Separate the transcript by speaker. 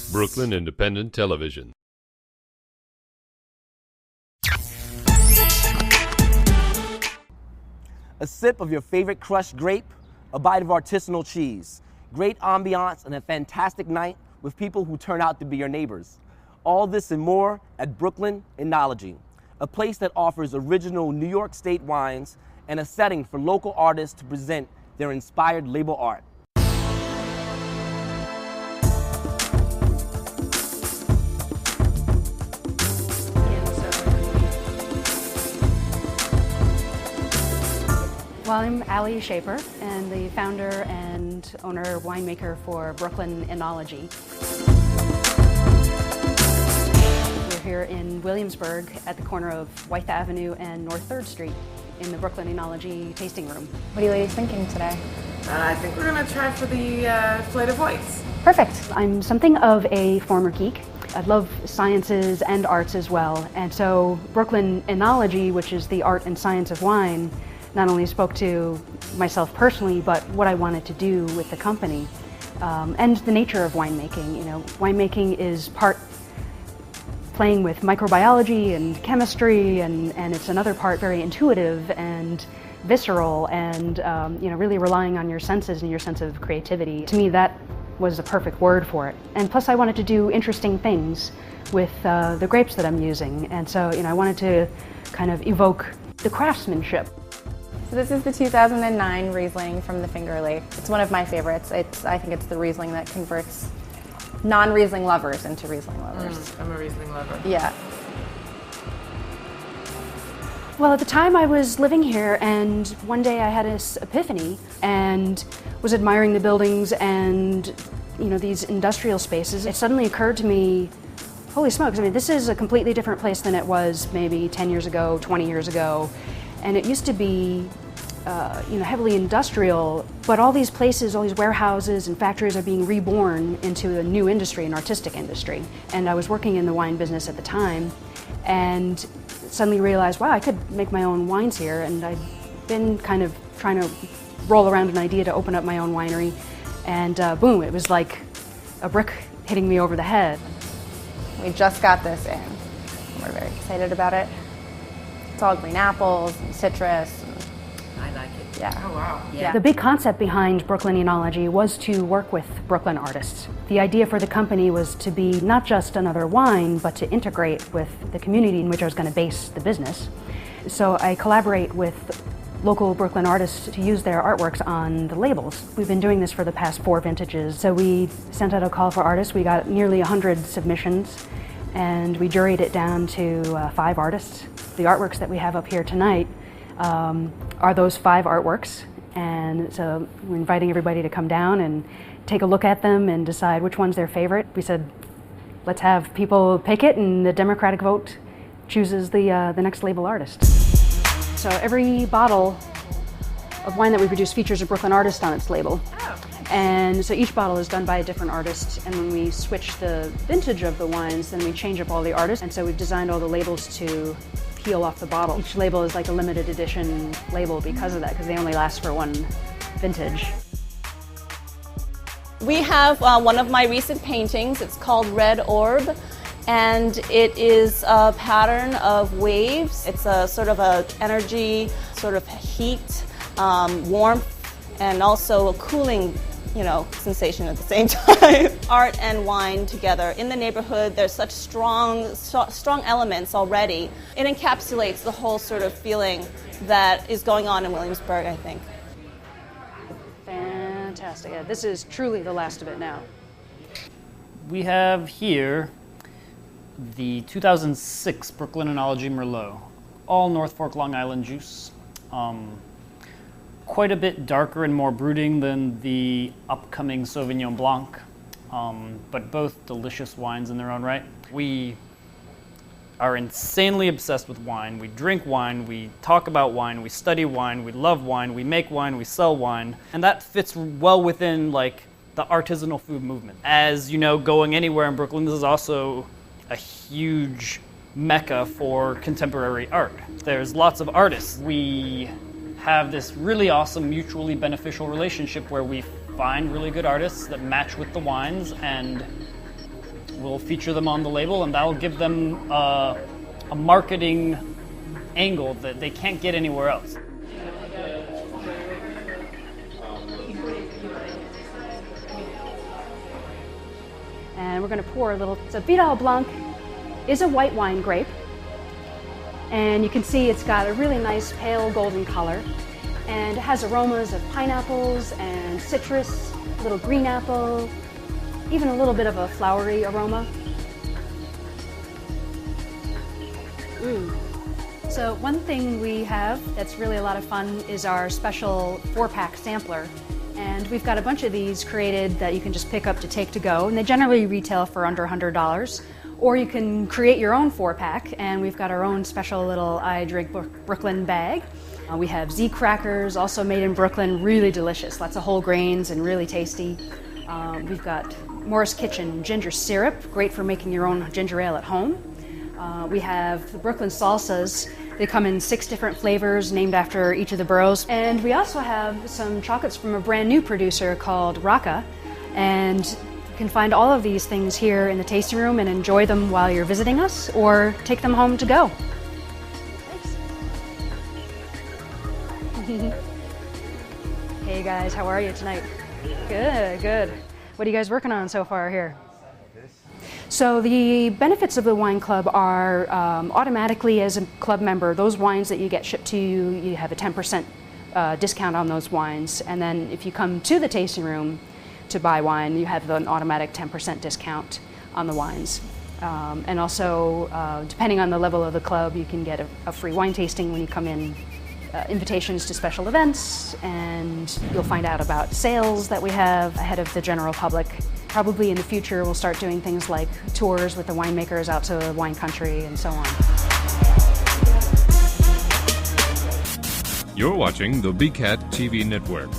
Speaker 1: Brooklyn Independent Television.
Speaker 2: A sip of your favorite crushed grape, a bite of artisanal cheese, great ambiance, and a fantastic night with people who turn out to be your neighbors. All this and more at Brooklyn Oenology, a place that offers original New York State wines and a setting for local artists to present their inspired label art.
Speaker 3: Well, I'm Allie Shaper, and the founder and owner winemaker for Brooklyn Oenology. We're here in Williamsburg at the corner of Wythe Avenue and North 3rd Street in the Brooklyn Oenology tasting room.
Speaker 4: What are you ladies thinking today?
Speaker 5: I think we're going to try for the Flight de Voice.
Speaker 3: Perfect. I'm something of a former geek. I love sciences and arts as well, and so Brooklyn Oenology, which is the art and science of wine, not only spoke to myself personally, but what I wanted to do with the company, and the nature of winemaking. You know, winemaking is part playing with microbiology and chemistry, and it's another part very intuitive and visceral, and really relying on your senses and your sense of creativity. To me, that was the perfect word for it. And plus, I wanted to do interesting things with the grapes that I'm using, and so I wanted to kind of evoke the craftsmanship.
Speaker 4: So this is the 2009 Riesling from the Finger Lake. It's one of my favorites. I think it's the Riesling that converts non-Riesling lovers into Riesling lovers.
Speaker 5: I'm a Riesling lover.
Speaker 4: Yeah.
Speaker 3: Well, at the time I was living here, and one day I had this epiphany and was admiring the buildings and these industrial spaces. It suddenly occurred to me, holy smokes, I mean, this is a completely different place than it was maybe 10 years ago, 20 years ago. And it used to be heavily industrial, but all these places, all these warehouses and factories are being reborn into a new industry, an artistic industry. And I was working in the wine business at the time, and suddenly realized, wow, I could make my own wines here. And I'd been kind of trying to roll around an idea to open up my own winery, and boom, it was like a brick hitting me over the head.
Speaker 4: We just got this in. We're very excited about it. It's all green apples and citrus.
Speaker 5: I like it.
Speaker 4: Yeah.
Speaker 5: Oh, wow.
Speaker 4: Yeah.
Speaker 3: The big concept behind Brooklyn Oenology was to work with Brooklyn artists. The idea for the company was to be not just another wine, but to integrate with the community in which I was going to base the business. So I collaborate with local Brooklyn artists to use their artworks on the labels. We've been doing this for the past 4 vintages. So we sent out a call for artists. We got nearly 100 submissions, and we juried it down to 5 artists. The artworks that we have up here tonight are those 5 artworks, and so we're inviting everybody to come down and take a look at them and decide which one's their favorite. We said, let's have people pick it, and the democratic vote chooses the next label artist. So every bottle of wine that we produce features a Brooklyn artist on its label. And so each bottle is done by a different artist, and when we switch the vintage of the wines, then we change up all the artists, and so we've designed all the labels to peel off the bottle. Each label is like a limited edition label because of that, because they only last for 1 vintage.
Speaker 6: We have one of my recent paintings. It's called Red Orb, and it is a pattern of waves. It's a sort of a energy, sort of heat, warmth, and also a cooling sensation at the same time. Art and wine together in the neighborhood. There's such strong elements already. It encapsulates the whole sort of feeling that is going on in Williamsburg, I think.
Speaker 3: Fantastic. Yeah, this is truly the last of it now.
Speaker 7: We have here the 2006 Brooklyn Oenology Merlot, all North Fork Long Island juice. Quite a bit darker and more brooding than the upcoming Sauvignon Blanc, but both delicious wines in their own right. We are insanely obsessed with wine. We drink wine, we talk about wine, we study wine, we love wine, we make wine, we sell wine, and that fits well within like the artisanal food movement. As you know, going anywhere in Brooklyn, this is also a huge mecca for contemporary art. There's lots of artists. We have this really awesome mutually beneficial relationship where we find really good artists that match with the wines, and We'll feature them on the label, and that'll give them a marketing angle that they can't get anywhere else.
Speaker 3: And we're going to pour a little. So Vidal Blanc is a white wine grape, and you can see it's got a really nice pale golden color, and it has aromas of pineapples and citrus, a little green apple, even a little bit of a flowery aroma. So one thing we have that's really a lot of fun is our special 4-pack sampler. And we've got a bunch of these created that you can just pick up to take to go, and they generally retail for under $100. Or you can create your own 4-pack, and we've got our own special little I Drink Brooklyn bag. We have Z crackers, also made in Brooklyn, really delicious, lots of whole grains and really tasty. We've got Morris Kitchen ginger syrup, great for making your own ginger ale at home. We have the Brooklyn salsas. They come in 6 different flavors named after each of the boroughs. And we also have some chocolates from a brand new producer called Raka. And you can find all of these things here in the tasting room and enjoy them while you're visiting us, or take them home to go. Thanks. Hey guys, how are you tonight? Good, good. What are you guys working on so far here? So the benefits of the wine club are automatically, as a club member, those wines that you get shipped to you, you have a 10% discount on those wines. And then if you come to the tasting room to buy wine, you have an automatic 10% discount on the wines. And also, depending on the level of the club, you can get a free wine tasting when you come in, invitations to special events, and you'll find out about sales that we have ahead of the general public. Probably in the future, we'll start doing things like tours with the winemakers out to wine country and so on.
Speaker 1: You're watching the BCAT TV network.